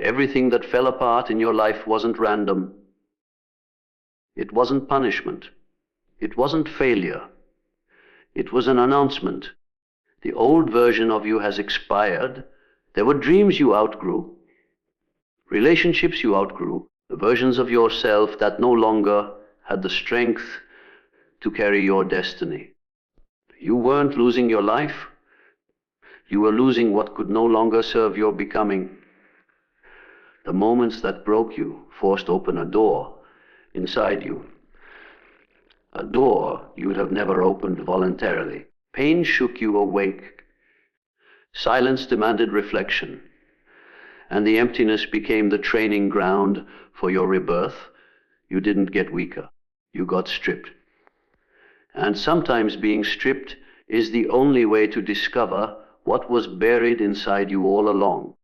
Everything that fell apart in your life wasn't random. It wasn't punishment. It wasn't failure. It was an announcement. The old version of you has expired. There were dreams you outgrew, relationships you outgrew, the versions of yourself that no longer had the strength to carry your destiny. You weren't losing your life. You were losing what could no longer serve your becoming. The moments that broke you forced open a door inside you, a door you would have never opened voluntarily. Pain shook you awake. Silence demanded reflection, and the emptiness became the training ground for your rebirth. You didn't get weaker. You got stripped. And sometimes being stripped is the only way to discover what was buried inside you all along.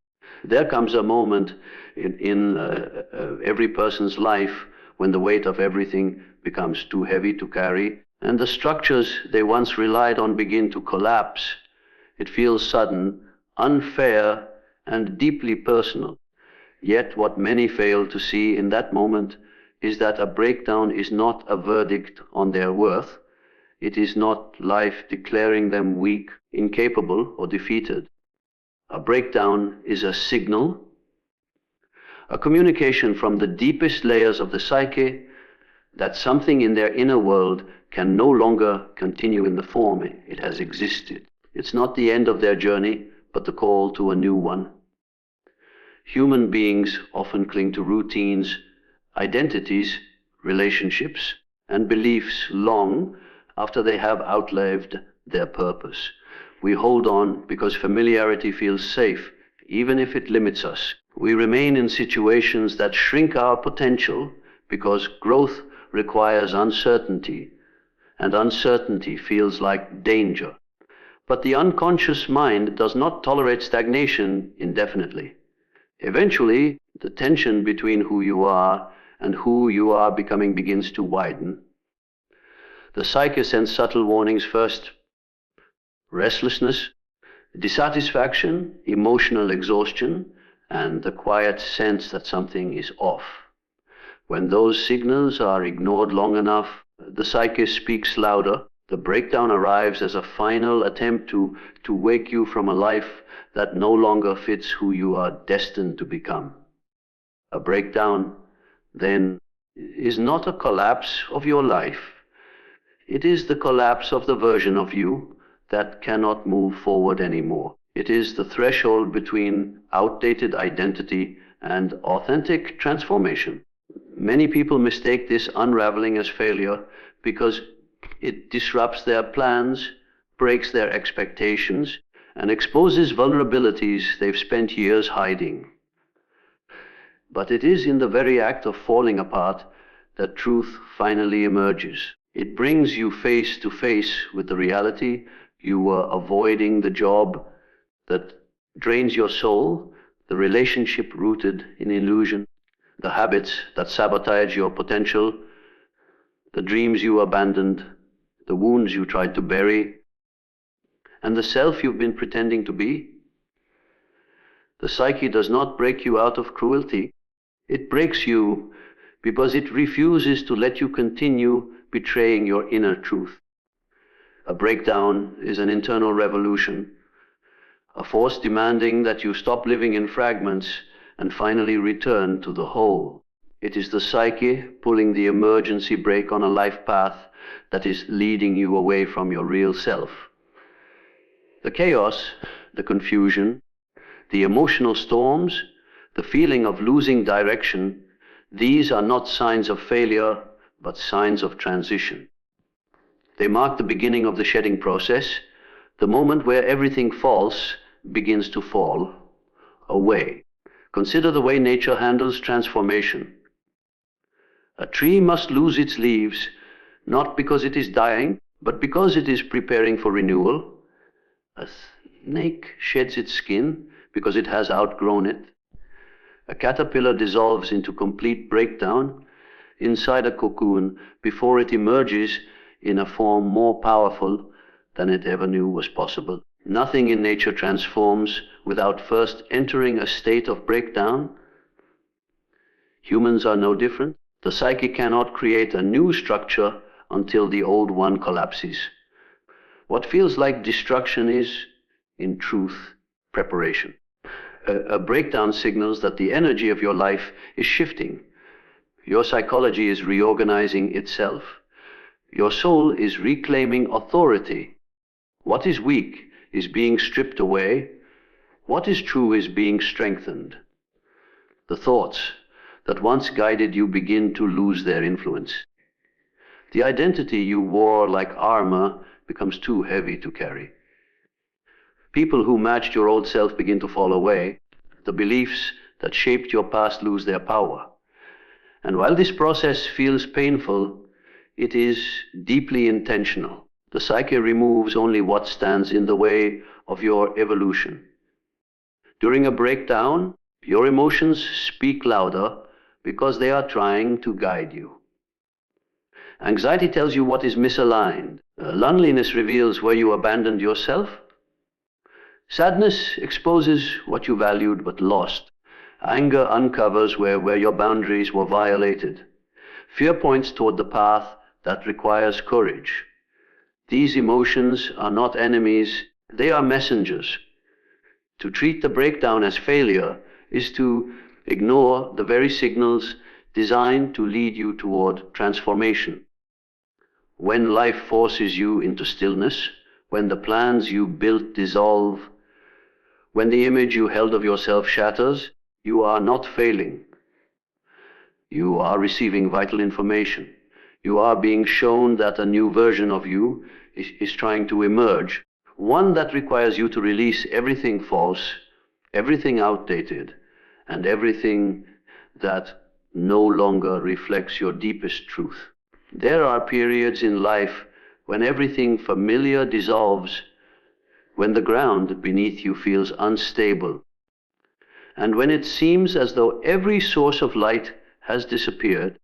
There comes a moment in every person's life when the weight of everything becomes too heavy to carry, and the structures they once relied on begin to collapse. It feels sudden, unfair, and deeply personal. Yet what many fail to see in that moment is that a breakdown is not a verdict on their worth. It is not life declaring them weak, incapable, or defeated. A breakdown is a signal, a communication from the deepest layers of the psyche that something in their inner world can no longer continue in the form it has existed. It's not the end of their journey, but the call to a new one. Human beings often cling to routines, identities, relationships, and beliefs long after they have outlived their purpose. We hold on because familiarity feels safe, even if it limits us. We remain in situations that shrink our potential because growth requires uncertainty, and uncertainty feels like danger. But the unconscious mind does not tolerate stagnation indefinitely. Eventually, the tension between who you are and who you are becoming begins to widen. The psyche sends subtle warnings first: restlessness, dissatisfaction, emotional exhaustion, and the quiet sense that something is off. When those signals are ignored long enough, the psyche speaks louder. The breakdown arrives as a final attempt to wake you from a life that no longer fits who you are destined to become. A breakdown, then, is not a collapse of your life. It is the collapse of the version of you that cannot move forward anymore. It is the threshold between outdated identity and authentic transformation. Many people mistake this unraveling as failure because it disrupts their plans, breaks their expectations, and exposes vulnerabilities they've spent years hiding. But it is in the very act of falling apart that truth finally emerges. It brings you face to face with the reality you were avoiding, the job that drains your soul, the relationship rooted in illusion, the habits that sabotage your potential, the dreams you abandoned, the wounds you tried to bury, and the self you've been pretending to be. The psyche does not break you out of cruelty. It breaks you because it refuses to let you continue betraying your inner truth. A breakdown is an internal revolution, a force demanding that you stop living in fragments and finally return to the whole. It is the psyche pulling the emergency brake on a life path that is leading you away from your real self. The chaos, the confusion, the emotional storms, the feeling of losing direction, these are not signs of failure, but signs of transition. They mark the beginning of the shedding process, the moment where everything false begins to fall away. Consider the way nature handles transformation. A tree must lose its leaves, not because it is dying, but because it is preparing for renewal. A snake sheds its skin because it has outgrown it. A caterpillar dissolves into complete breakdown inside a cocoon before it emerges in a form more powerful than it ever knew was possible. Nothing in nature transforms without first entering a state of breakdown, Humans are no different. The psyche cannot create a new structure until the old one collapses. What feels like destruction is, in truth, preparation. A breakdown signals that the energy of your life is shifting. Your psychology is reorganizing itself. Your soul is reclaiming authority. What is weak is being stripped away. What is true is being strengthened. The thoughts that once guided you begin to lose their influence. The identity you wore like armor becomes too heavy to carry. People who matched your old self begin to fall away. The beliefs that shaped your past lose their power. And while this process feels painful, it is deeply intentional. The psyche removes only what stands in the way of your evolution. During a breakdown, your emotions speak louder because they are trying to guide you. Anxiety tells you what is misaligned. Loneliness reveals where you abandoned yourself. Sadness exposes what you valued but lost. Anger uncovers where your boundaries were violated. Fear points toward the path that requires courage. These emotions are not enemies, they are messengers. To treat the breakdown as failure is to ignore the very signals designed to lead you toward transformation. When life forces you into stillness, when the plans you built dissolve, when the image you held of yourself shatters, you are not failing. You are receiving vital information. You are being shown that a new version of you is trying to emerge, one that requires you to release everything false, everything outdated, and everything that no longer reflects your deepest truth. There are periods in life when everything familiar dissolves, when the ground beneath you feels unstable, and when it seems as though every source of light has disappeared.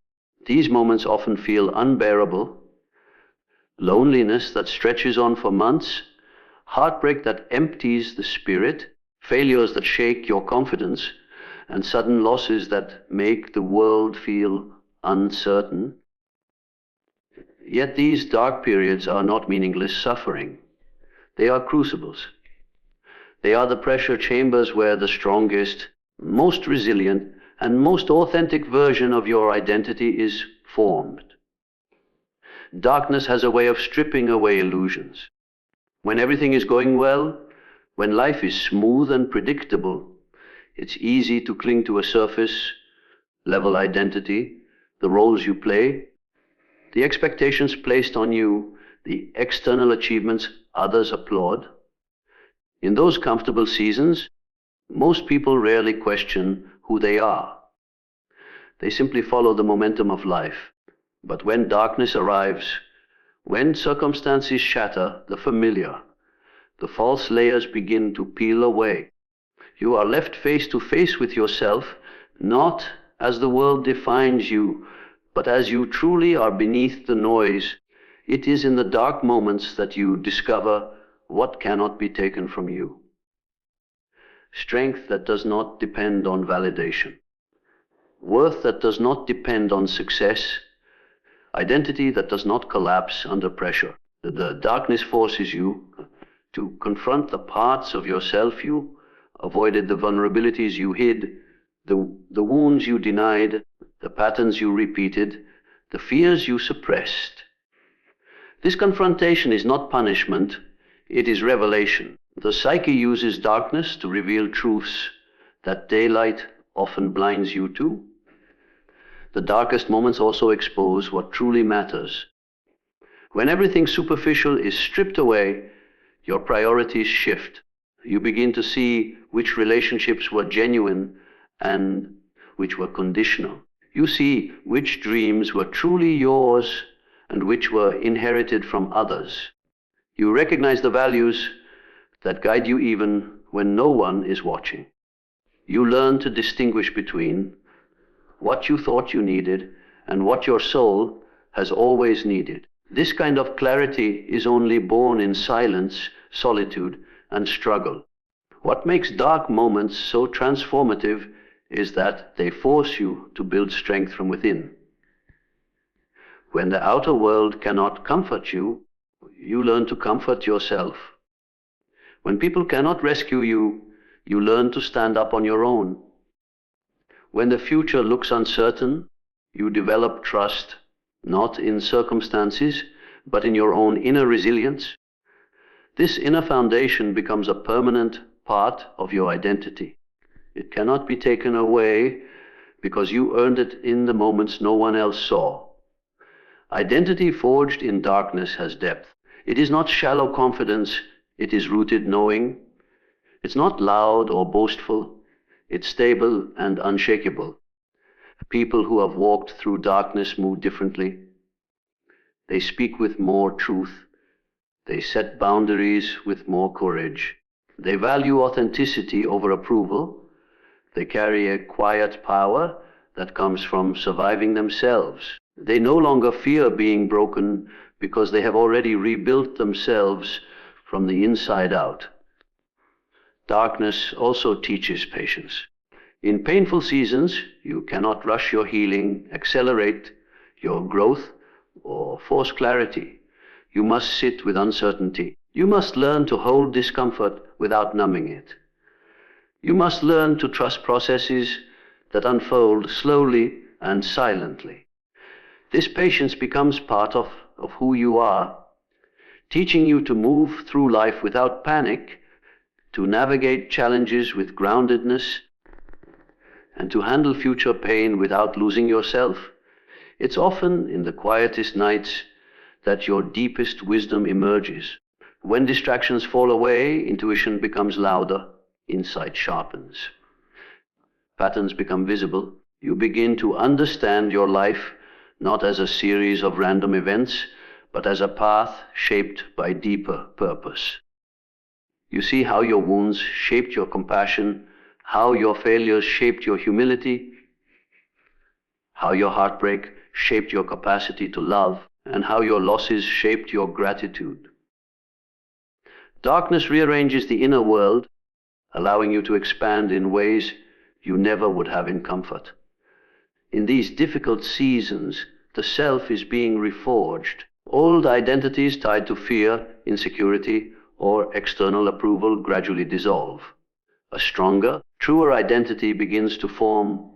These moments often feel unbearable. Loneliness that stretches on for months, heartbreak that empties the spirit, failures that shake your confidence, and sudden losses that make the world feel uncertain. Yet these dark periods are not meaningless suffering. They are crucibles. They are the pressure chambers where the strongest, most resilient, and most authentic version of your identity is formed. Darkness has a way of stripping away illusions. When everything is going well, when life is smooth and predictable, it's easy to cling to a surface level identity, the roles you play, the expectations placed on you, the external achievements others applaud. In those comfortable seasons, most people rarely question who they are. They simply follow the momentum of life. But when darkness arrives, when circumstances shatter the familiar, the false layers begin to peel away. You are left face to face with yourself, not as the world defines you, but as you truly are beneath the noise. It is in the dark moments that you discover what cannot be taken from you. Strength that does not depend on validation. Worth that does not depend on success. Identity that does not collapse under pressure. The darkness forces you to confront the parts of yourself you avoided, the vulnerabilities you hid, the wounds you denied, the patterns you repeated, the fears you suppressed. This confrontation is not punishment, it is revelation. The psyche uses darkness to reveal truths that daylight often blinds you to. The darkest moments also expose what truly matters. When everything superficial is stripped away, your priorities shift. You begin to see which relationships were genuine and which were conditional. You see which dreams were truly yours and which were inherited from others. You recognize the values that guide you even when no one is watching. You learn to distinguish between what you thought you needed and what your soul has always needed. This kind of clarity is only born in silence, solitude, and struggle. What makes dark moments so transformative is that they force you to build strength from within. When the outer world cannot comfort you, you learn to comfort yourself. When people cannot rescue you, you learn to stand up on your own. When the future looks uncertain, you develop trust, not in circumstances, but in your own inner resilience. This inner foundation becomes a permanent part of your identity. It cannot be taken away because you earned it in the moments no one else saw. Identity forged in darkness has depth. It is not shallow confidence, it is rooted knowing. It's not loud or boastful, it's stable and unshakable. People who have walked through darkness move differently. They speak with more truth. They set boundaries with more courage. They value authenticity over approval. They carry a quiet power that comes from surviving themselves. They no longer fear being broken because they have already rebuilt themselves from the inside out. Darkness also teaches patience. In painful seasons, you cannot rush your healing, accelerate your growth, or force clarity. You must sit with uncertainty. You must learn to hold discomfort without numbing it. You must learn to trust processes that unfold slowly and silently. This patience becomes part of who you are, teaching you to move through life without panic, to navigate challenges with groundedness, and to handle future pain without losing yourself. It's often in the quietest nights that your deepest wisdom emerges. When distractions fall away, intuition becomes louder, insight sharpens. Patterns become visible. You begin to understand your life not as a series of random events, but as a path shaped by deeper purpose. You see how your wounds shaped your compassion, how your failures shaped your humility, how your heartbreak shaped your capacity to love, and how your losses shaped your gratitude. Darkness rearranges the inner world, allowing you to expand in ways you never would have in comfort. In these difficult seasons, the self is being reforged. Old identities tied to fear, insecurity, or external approval gradually dissolve. A stronger, truer identity begins to form,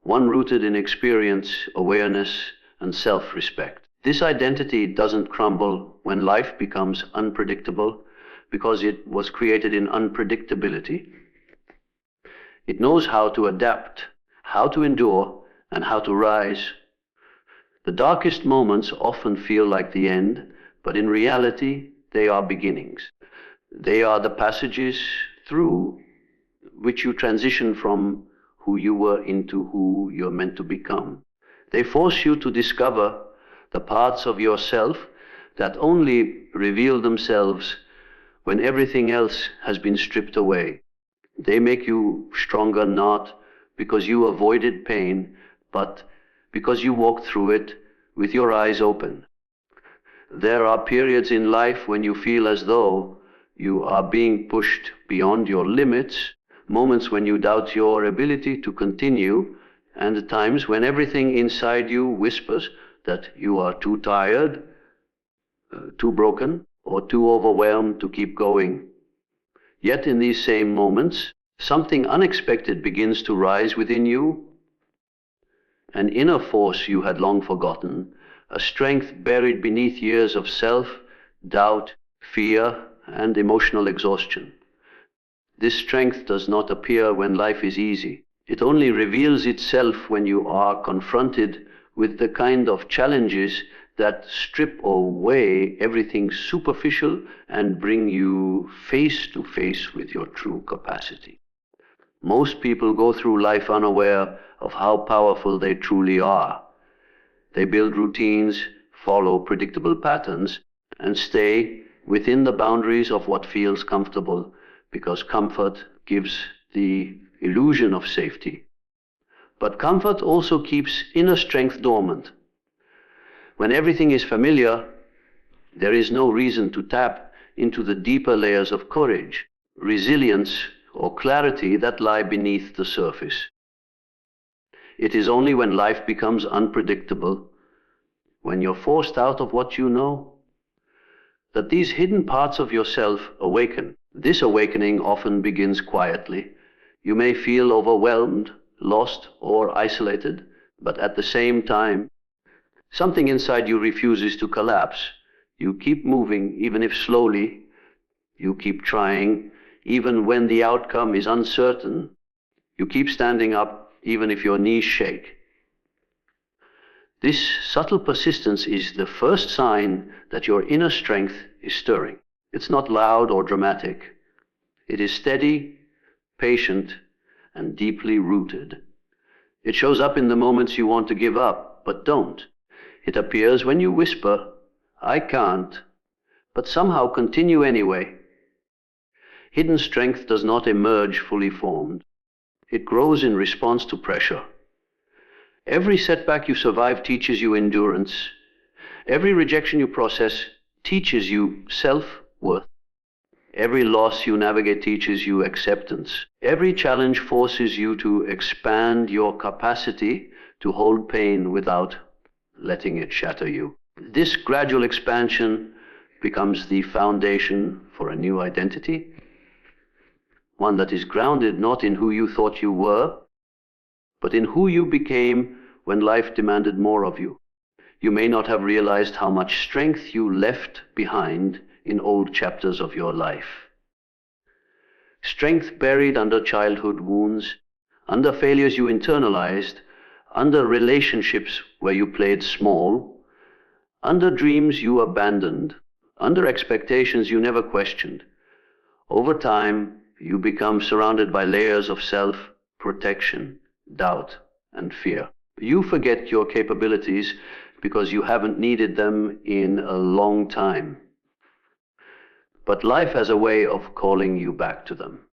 one rooted in experience, awareness, and self-respect. This identity doesn't crumble when life becomes unpredictable because it was created in unpredictability. It knows how to adapt, how to endure, and how to rise. The darkest moments often feel like the end, but in reality, they are beginnings. They are the passages through which you transition from who you were into who you're meant to become. They force you to discover the parts of yourself that only reveal themselves when everything else has been stripped away. They make you stronger not because you avoided pain, but because you walked through it with your eyes open. There are periods in life when you feel as though you are being pushed beyond your limits, moments when you doubt your ability to continue, and times when everything inside you whispers that you are too tired, too broken, or too overwhelmed to keep going. Yet in these same moments, something unexpected begins to rise within you, an inner force you had long forgotten, a strength buried beneath years of self-doubt, fear, and emotional exhaustion. This strength does not appear when life is easy. It only reveals itself when you are confronted with the kind of challenges that strip away everything superficial and bring you face to face with your true capacity. Most people go through life unaware of how powerful they truly are. They build routines, follow predictable patterns, and stay within the boundaries of what feels comfortable, because comfort gives the illusion of safety. But comfort also keeps inner strength dormant. When everything is familiar, there is no reason to tap into the deeper layers of courage, resilience, or clarity that lie beneath the surface. It is only when life becomes unpredictable, when you're forced out of what you know, that these hidden parts of yourself awaken. This awakening often begins quietly. You may feel overwhelmed, lost, or isolated, but at the same time, something inside you refuses to collapse. You keep moving, even if slowly. You keep trying, even when the outcome is uncertain. You keep standing up, even if your knees shake. This subtle persistence is the first sign that your inner strength is stirring. It's not loud or dramatic. It is steady, patient, and deeply rooted. It shows up in the moments you want to give up, but don't. It appears when you whisper, "I can't," but somehow continue anyway. Hidden strength does not emerge fully formed. It grows in response to pressure. Every setback you survive teaches you endurance. Every rejection you process teaches you self-worth. Every loss you navigate teaches you acceptance. Every challenge forces you to expand your capacity to hold pain without letting it shatter you. This gradual expansion becomes the foundation for a new identity, one that is grounded not in who you thought you were, but in who you became when life demanded more of you. You may not have realized how much strength you left behind in old chapters of your life. Strength buried under childhood wounds, under failures you internalized, under relationships where you played small, under dreams you abandoned, under expectations you never questioned. Over time, you become surrounded by layers of self-protection, doubt, and fear. You forget your capabilities because you haven't needed them in a long time. But life has a way of calling you back to them.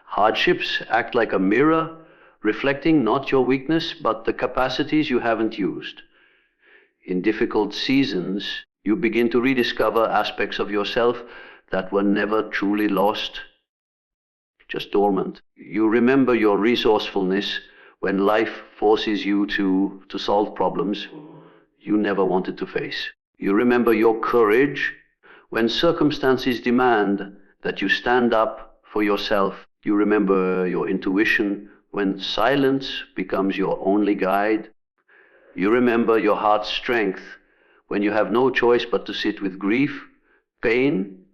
Hardships act like a mirror, reflecting not your weakness, but the capacities you haven't used. In difficult seasons, you begin to rediscover aspects of yourself that were never truly lost, just dormant. You remember your resourcefulness when life forces you to solve problems you never wanted to face. You remember your courage when circumstances demand that you stand up for yourself. You remember your intuition when silence becomes your only guide. You remember your heart's strength when you have no choice but to sit with grief, pain,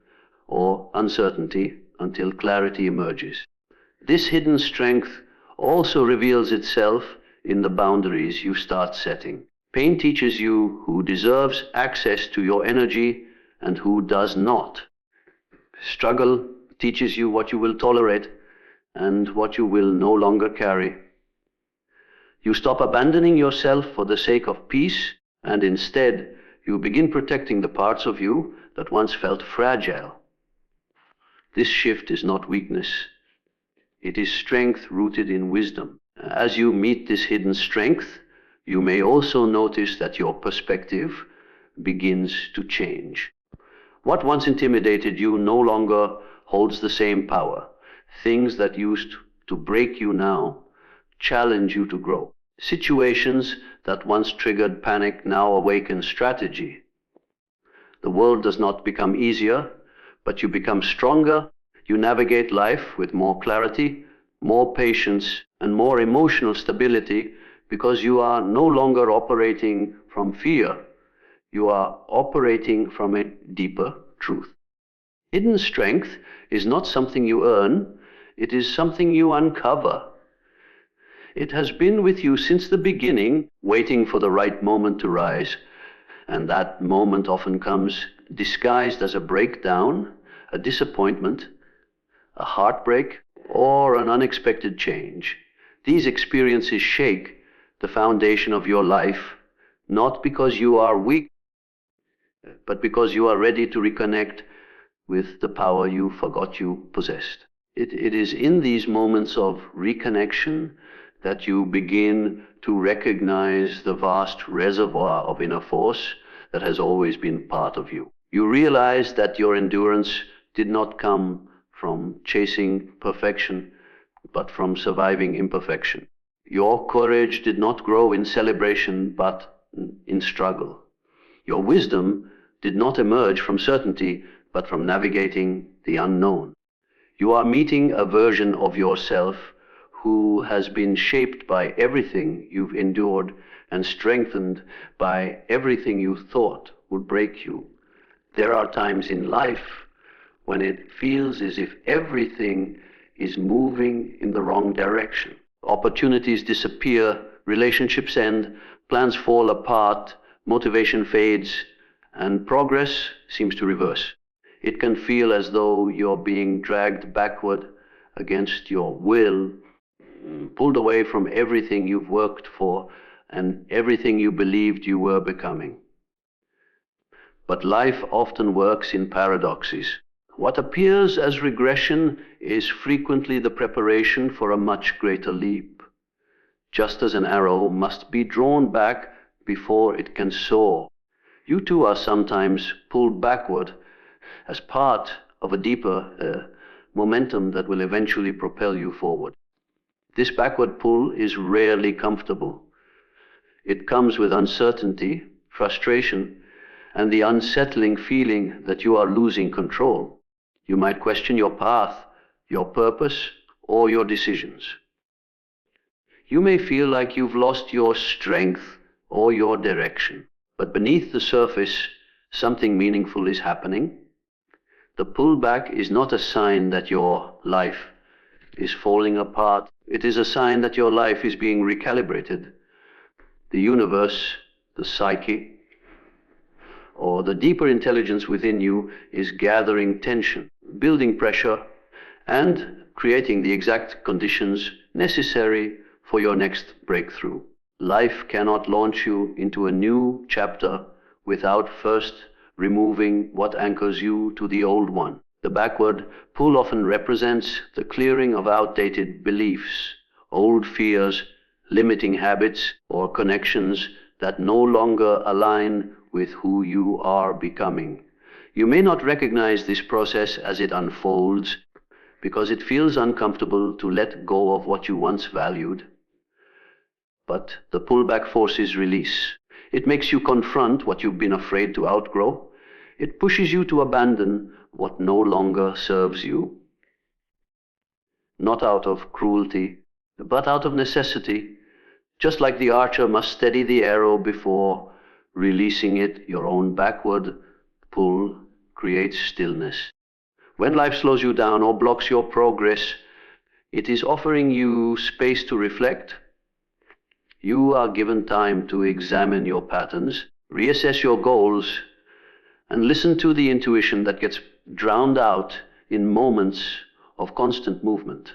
or uncertainty until clarity emerges. This hidden strength also reveals itself in the boundaries you start setting. Pain teaches you who deserves access to your energy and who does not. Struggle teaches you what you will tolerate and what you will no longer carry. You stop abandoning yourself for the sake of peace, and instead you begin protecting the parts of you that once felt fragile. This shift is not weakness. It is strength rooted in wisdom. As you meet this hidden strength, you may also notice that your perspective begins to change. What once intimidated you no longer holds the same power. Things that used to break you now challenge you to grow. Situations that once triggered panic now awaken strategy. The world does not become easier, but you become stronger. You navigate life with more clarity, more patience, and more emotional stability because you are no longer operating from fear. You are operating from a deeper truth. Hidden strength is not something you earn, it is something you uncover. It has been with you since the beginning, waiting for the right moment to rise, and that moment often comes disguised as a breakdown, a disappointment, a heartbreak, or an unexpected change. These experiences shake the foundation of your life, not because you are weak, but because you are ready to reconnect with the power you forgot you possessed. It is in these moments of reconnection that you begin to recognize the vast reservoir of inner force that has always been part of you. You realize that your endurance did not come from chasing perfection, but from surviving imperfection. Your courage did not grow in celebration, but in struggle. Your wisdom did not emerge from certainty, but from navigating the unknown. You are meeting a version of yourself who has been shaped by everything you've endured and strengthened by everything you thought would break you. There are times in life when it feels as if everything is moving in the wrong direction. Opportunities disappear, relationships end, plans fall apart, motivation fades, and progress seems to reverse. It can feel as though you're being dragged backward against your will, pulled away from everything you've worked for and everything you believed you were becoming. But life often works in paradoxes. What appears as regression is frequently the preparation for a much greater leap, just as an arrow must be drawn back before it can soar. You too are sometimes pulled backward as part of a deeper momentum that will eventually propel you forward. This backward pull is rarely comfortable. It comes with uncertainty, frustration, and the unsettling feeling that you are losing control. You might question your path, your purpose, or your decisions. You may feel like you've lost your strength or your direction, but beneath the surface, something meaningful is happening. The pullback is not a sign that your life is falling apart. It is a sign that your life is being recalibrated. The universe, the psyche, or the deeper intelligence within you is gathering tension, building pressure, and creating the exact conditions necessary for your next breakthrough. Life cannot launch you into a new chapter without first removing what anchors you to the old one. The backward pull often represents the clearing of outdated beliefs, old fears, limiting habits, or connections that no longer align with who you are becoming. You may not recognize this process as it unfolds because it feels uncomfortable to let go of what you once valued. But the pullback forces release. It makes you confront what you've been afraid to outgrow. It pushes you to abandon what no longer serves you. Not out of cruelty, but out of necessity. Just like the archer must steady the arrow before releasing it, your own backward pull creates stillness. When life slows you down or blocks your progress, it is offering you space to reflect. You are given time to examine your patterns, reassess your goals, and listen to the intuition that gets drowned out in moments of constant movement.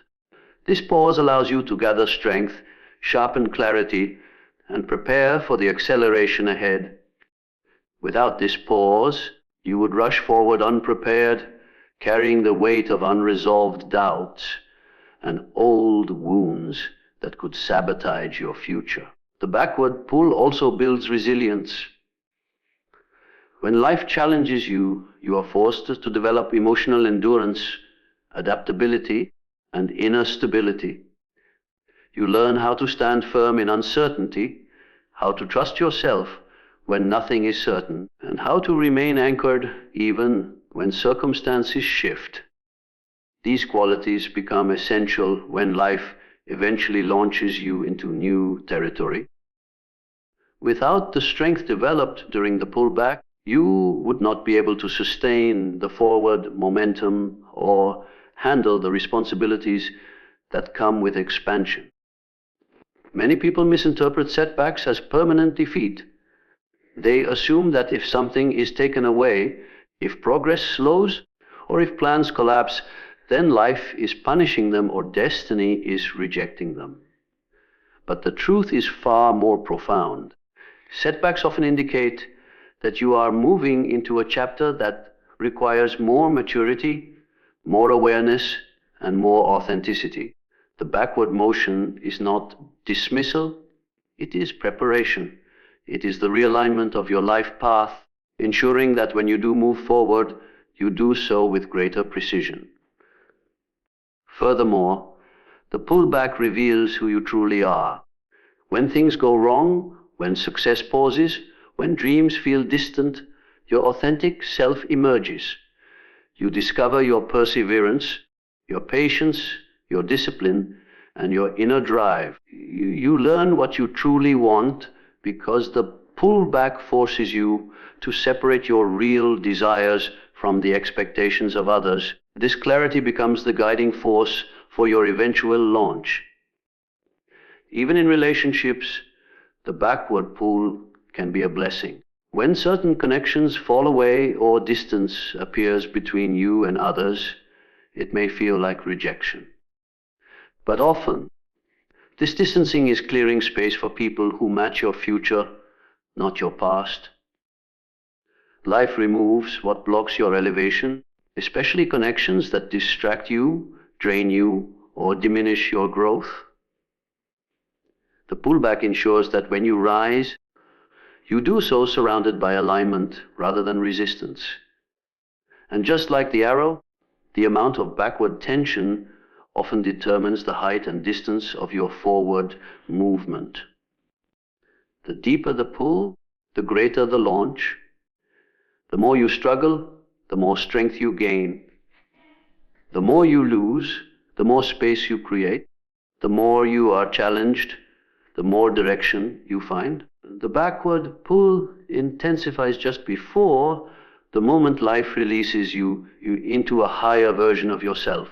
This pause allows you to gather strength, sharpen clarity, and prepare for the acceleration ahead. Without this pause, you would rush forward unprepared, carrying the weight of unresolved doubts and old wounds that could sabotage your future. The backward pull also builds resilience. When life challenges you, you are forced to develop emotional endurance, adaptability, and inner stability. You learn how to stand firm in uncertainty, how to trust yourself when nothing is certain, and how to remain anchored even when circumstances shift. These qualities become essential when life eventually launches you into new territory. Without the strength developed during the pullback, you would not be able to sustain the forward momentum or handle the responsibilities that come with expansion. Many people misinterpret setbacks as permanent defeat. They assume that if something is taken away, if progress slows, or if plans collapse, then life is punishing them or destiny is rejecting them. But the truth is far more profound. Setbacks often indicate that you are moving into a chapter that requires more maturity, more awareness, and more authenticity. The backward motion is not dismissal, it is preparation. It is the realignment of your life path, ensuring that when you do move forward, you do so with greater precision. Furthermore, the pullback reveals who you truly are. When things go wrong, when success pauses, when dreams feel distant, your authentic self emerges. You discover your perseverance, your patience, your discipline, and your inner drive. You learn what you truly want because the pullback forces you to separate your real desires from the expectations of others. This clarity becomes the guiding force for your eventual launch. Even in relationships, the backward pull can be a blessing. When certain connections fall away or distance appears between you and others, it may feel like rejection. But often, this distancing is clearing space for people who match your future, not your past. Life removes what blocks your elevation, especially connections that distract you, drain you, or diminish your growth. The pullback ensures that when you rise, you do so surrounded by alignment rather than resistance. And just like the arrow, the amount of backward tension often determines the height and distance of your forward movement. The deeper the pull, the greater the launch. The more you struggle, the more strength you gain. The more you lose, the more space you create. The more you are challenged, the more direction you find. The backward pull intensifies just before the moment life releases you into a higher version of yourself.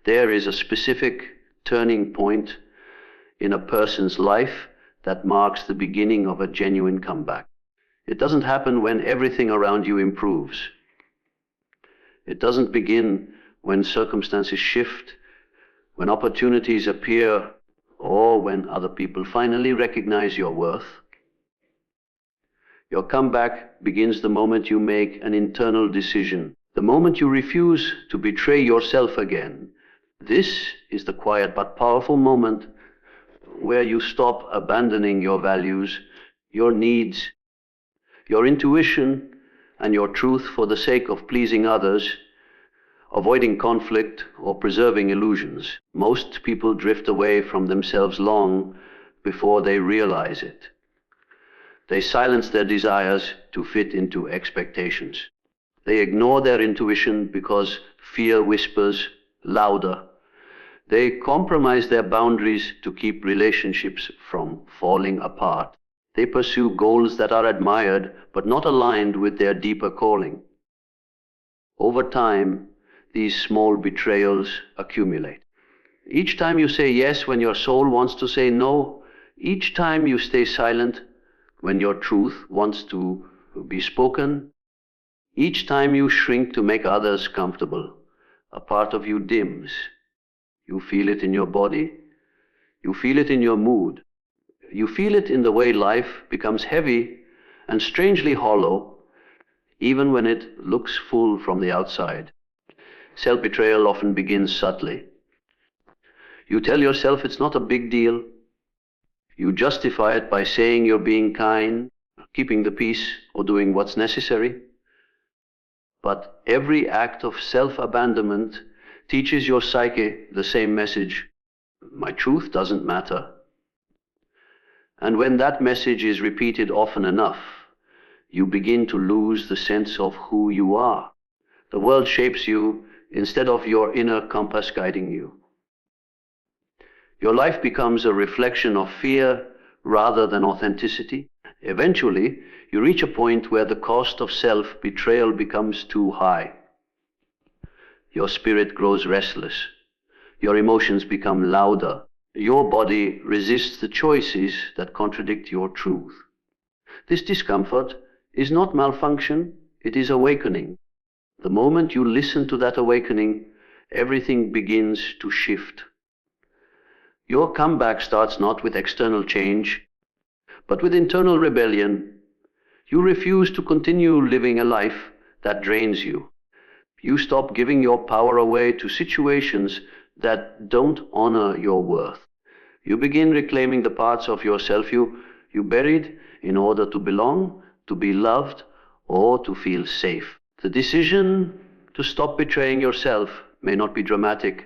There is a specific turning point in a person's life that marks the beginning of a genuine comeback. It doesn't happen when everything around you improves. It doesn't begin when circumstances shift, when opportunities appear, or when other people finally recognize your worth. Your comeback begins the moment you make an internal decision, the moment you refuse to betray yourself again. This is the quiet but powerful moment where you stop abandoning your values, your needs, your intuition, and your truth for the sake of pleasing others, avoiding conflict, or preserving illusions. Most people drift away from themselves long before they realize it. They silence their desires to fit into expectations. They ignore their intuition because fear whispers louder. They compromise their boundaries to keep relationships from falling apart. They pursue goals that are admired but not aligned with their deeper calling. Over time, these small betrayals accumulate. Each time you say yes when your soul wants to say no, each time you stay silent when your truth wants to be spoken, each time you shrink to make others comfortable, a part of you dims. You feel it in your body, you feel it in your mood, you feel it in the way life becomes heavy and strangely hollow, even when it looks full from the outside. Self-betrayal often begins subtly. You tell yourself it's not a big deal. You justify it by saying you're being kind, keeping the peace, or doing what's necessary. But every act of self-abandonment teaches your psyche the same message. My truth doesn't matter. And when that message is repeated often enough, you begin to lose the sense of who you are. The world shapes you instead of your inner compass guiding you. Your life becomes a reflection of fear rather than authenticity. Eventually, you reach a point where the cost of self-betrayal becomes too high. Your spirit grows restless. Your emotions become louder. Your body resists the choices that contradict your truth. This discomfort is not malfunction, it is awakening. The moment you listen to that awakening, everything begins to shift. Your comeback starts not with external change, but with internal rebellion. You refuse to continue living a life that drains you. You stop giving your power away to situations that don't honor your worth. You begin reclaiming the parts of yourself you buried in order to belong, to be loved, or to feel safe. The decision to stop betraying yourself may not be dramatic.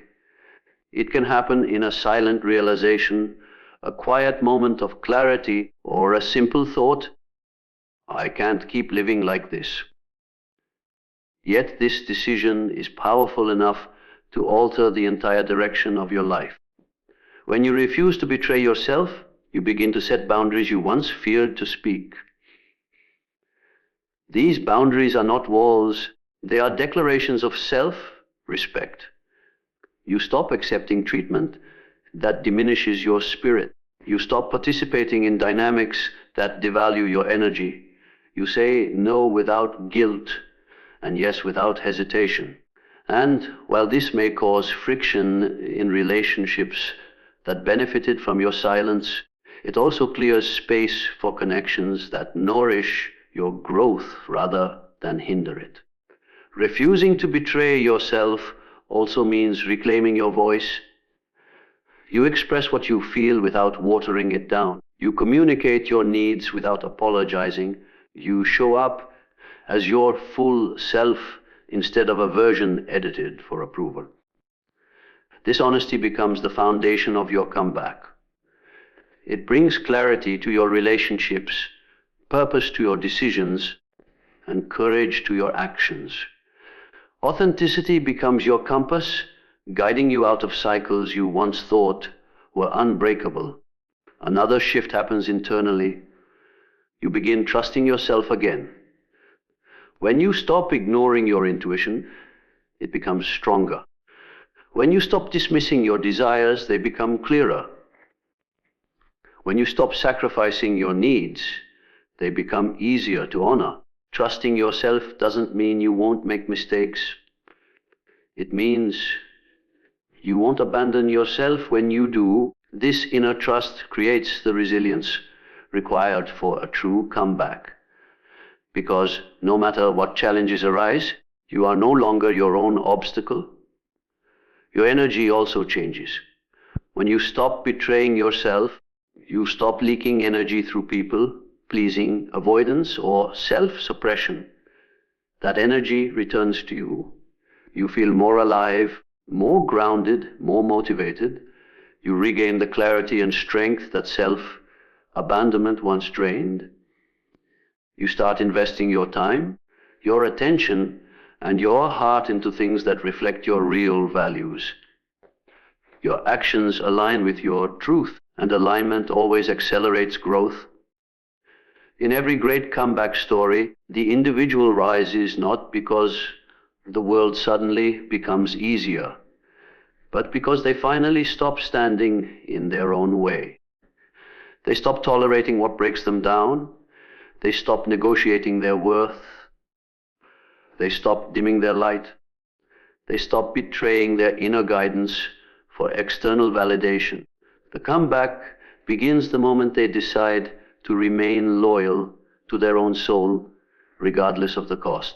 It can happen in a silent realization, a quiet moment of clarity, or a simple thought, I can't keep living like this. Yet this decision is powerful enough to alter the entire direction of your life. When you refuse to betray yourself, you begin to set boundaries you once feared to speak. These boundaries are not walls, they are declarations of self-respect. You stop accepting treatment that diminishes your spirit. You stop participating in dynamics that devalue your energy. You say no without guilt and yes without hesitation. And while this may cause friction in relationships that benefited from your silence, it also clears space for connections that nourish your growth rather than hinder it. Refusing to betray yourself also means reclaiming your voice. You express what you feel without watering it down. You communicate your needs without apologizing. You show up as your full self instead of a version edited for approval. This honesty becomes the foundation of your comeback. It brings clarity to your relationships, purpose to your decisions, and courage to your actions. Authenticity becomes your compass, guiding you out of cycles you once thought were unbreakable. Another shift happens internally. You begin trusting yourself again. When you stop ignoring your intuition, it becomes stronger. When you stop dismissing your desires, they become clearer. When you stop sacrificing your needs, they become easier to honor. Trusting yourself doesn't mean you won't make mistakes. It means you won't abandon yourself when you do. This inner trust creates the resilience required for a true comeback. Because no matter what challenges arise, you are no longer your own obstacle. Your energy also changes. When you stop betraying yourself, you stop leaking energy through people, pleasing, avoidance, or self-suppression. That energy returns to you. You feel more alive, more grounded, more motivated. You regain the clarity and strength that self-abandonment once drained. You start investing your time, your attention, and your heart into things that reflect your real values. Your actions align with your truth, and alignment always accelerates growth. In every great comeback story, the individual rises not because the world suddenly becomes easier, but because they finally stop standing in their own way. They stop tolerating what breaks them down. They stop negotiating their worth. They stop dimming their light. They stop betraying their inner guidance for external validation. The comeback begins the moment they decide to remain loyal to their own soul, regardless of the cost.